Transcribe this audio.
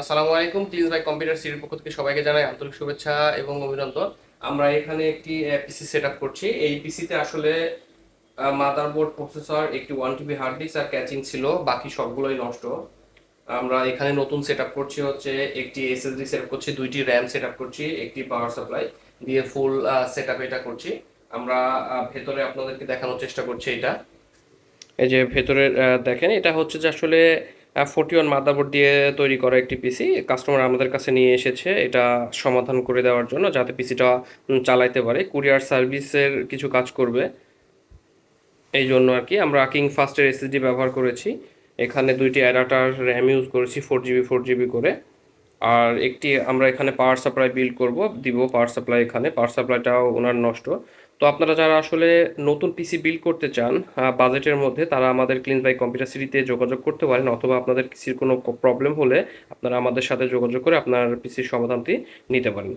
আসসালামু আলাইকুম। Please by computer সিরির পক্ষ থেকে সবাইকে জানাই আন্তরিক শুভেচ্ছা এবং অভিনন্দন। আমরা এখানে একটি পিসি সেট আপ করছি। এই পিসিতে আসলে মাদারবোর্ড, প্রসেসর, একটি 1 টিবি হার্ড ডিস্ক আর ক্যাচিং ছিল, বাকি সবগুলোই নষ্ট। আমরা এখানে নতুন সেট আপ করছি হচ্ছে একটি এসএসডি সেট আপ করছি, 2টি র্যাম সেট আপ করছি, একটি পাওয়ার সাপ্লাই দিয়ে ফুল সেট আপ এটা করছি। আমরা ভেতরে আপনাদেরকে দেখানোর চেষ্টা করছি এটা। এই যে ভেতরের দেখেন, এটা হচ্ছে যে আসলে 41 মাদারবোর্ড দিয়ে তৈরি করা একটি পিসি। কাস্টমার আমাদের কাছে নিয়ে এসেছে এটা সমাধান করে দেওয়ার জন্য, যাতে পিসিটা চালাইতে পারে, কুরিয়ার সার্ভিসের কিছু কাজ করবে এই জন্য আর কি। আমরা কিং ফাস্টের এসএসডি ব্যবহার করেছি। এখানে 2টি অ্যাডাপ্টার র্যাম ইউজ করেছি 4 জিবি করে। আর একটি আমরা এখানে পাওয়ার সাপ্লাই বিল্ড করব, দিব পাওয়ার সাপ্লাই। এখানে পাওয়ার সাপ্লাইটাও ওনার নষ্ট। তো আপনারা যারা আসলে নতুন পিসি বিল্ড করতে চান বাজেটের মধ্যে, তারা আমাদের ক্লিন বাই কম্পিউটার সিটিতে যোগাযোগ করতে পারেন, অথবা আপনাদের পিসির কোনো প্রবলেম হলে আপনারা আমাদের সাথে যোগাযোগ করে আপনার পিসির সমাধানটি নিতে পারেন।